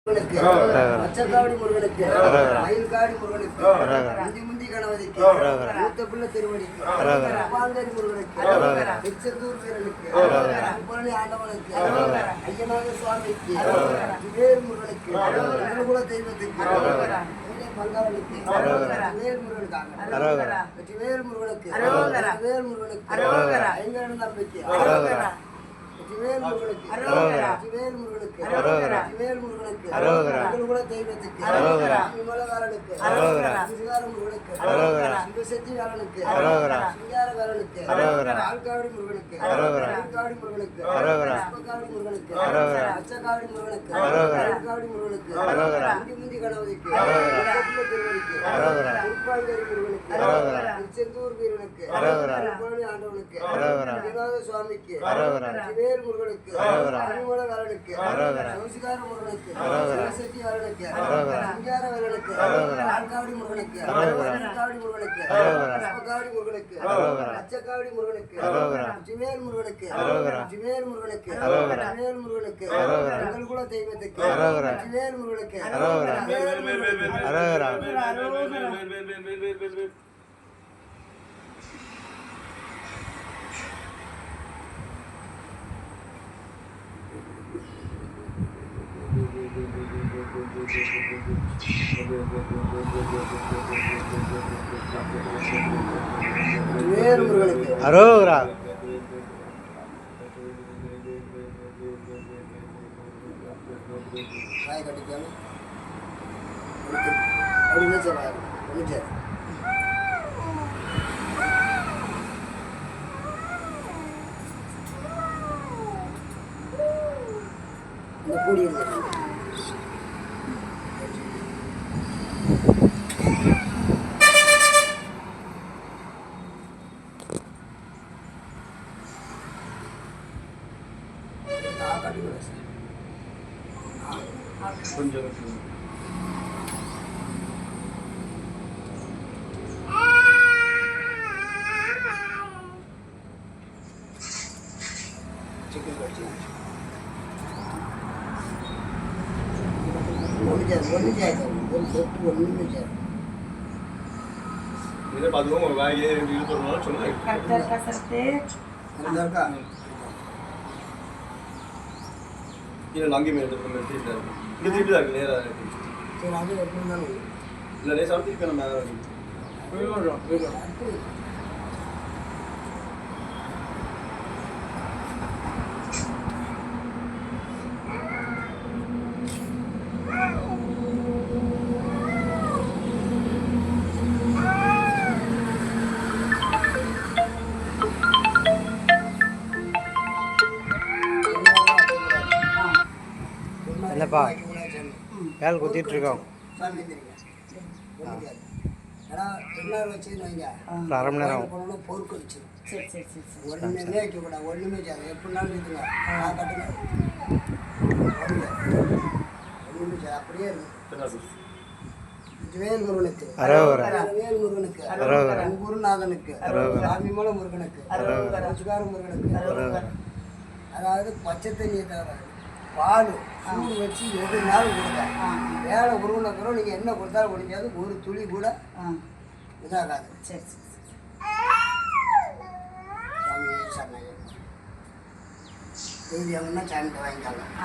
மச்சக்காவடி முருகனுக்கு, மயில்காடி முருகனுக்கு, முந்தி கணபதிக்கு, மூத்த பிள்ளை திருவடிக்கு, பாங்கரி முருகனுக்கு, திருச்செந்தூர் வீரனுக்கு, புரணி ஆண்டவனுக்கு, ஐயனாக சுவாமிக்கு, வேல் முருகனுக்கு, குல தெய்வத்துக்கு, பங்காளனுக்கு, வேல் முருகனுக்காக, வேல் முருகனுக்கு, வேல் முருகனுக்கு, ஐங்கரன் தம்பிக்கு, வேல் முருகனுக்கு, வேல் முருகனுக்கு, வேல் முருகனுக்கு, குல தெய்வத்துக்கு, விமலகாரனுக்கு, சிங்கார முருகனுக்கு, சிவசக்தி வேலனுக்கு, சிங்கார வேலனுக்கு, ஆள்காவடி முருகனுக்கு, ஆள்காவடி முருகனுக்கு, சிவகாவடி முருகனுக்கு, அச்சகாவடி முருகனுக்கு, ஆள்காவடி முருகனுக்கு, முந்தி கணபதிக்கு, திருவடிக்கு, திருப்பாங்கரி முருகனுக்கு, திருச்செந்தூர் வீரனுக்கு, புரணி ஆண்டவனுக்கு, விநாத சுவாமிக்கு, வேல் முருகனுக்கு, அருமலகாரனுக்கு, சிவசிகார முருகனுக்கு, சிவசக்தி வேலனுக்கு, சிங்கார வேலனுக்கு, ஆள்காவடி முருகனுக்கு, ஆள்காவடி முருகனுக்கு, சிவகாவடி முருகனுக்கு, அச்சக்காவடி முருகனுக்கு, சிவேல் முருகனுக்கு, சிவேல் முருகனுக்கு, சிவேல் முருகனுக்கு, எங்கள் குல தெய்வத்துக்கு, சிவேல் முருகனுக்கு, அரோகரா கொஞ்சம் நங்கி மேலே இங்கே திருப்பி தான் இருக்கு நேராக இல்லை நேரம் திருப்பி நம்ம என்னப்பா வேல் குத்திட்டு இருக்கோம். அரை மணி நேரம் பொறுக்கு வச்சு ஒன்றுமே வைக்கக்கூடாது, ஒன்றுமே எப்படினாலும் இருக்குங்க ஒன்றுமே அப்படியே இருக்கு. வேல் முருகனுக்கு, வேல் முருகனுக்கு, குருநாதனுக்கு, சாமிமலை முருகனுக்கு, சிவகார முருகனுக்கு, அதாவது பச்சை தண்ணியை தவிர பால் சூடு வச்சு எதுனாலும் கொடுங்க. வேலை உருவனக்கிறோம் நீங்கள் என்ன கொடுத்தாலும் முடிஞ்சாது, ஒரு துளி கூட இதாகாது. சரி சாமி சரணம். சாமிகிட்ட வாங்கிக்கலாம்.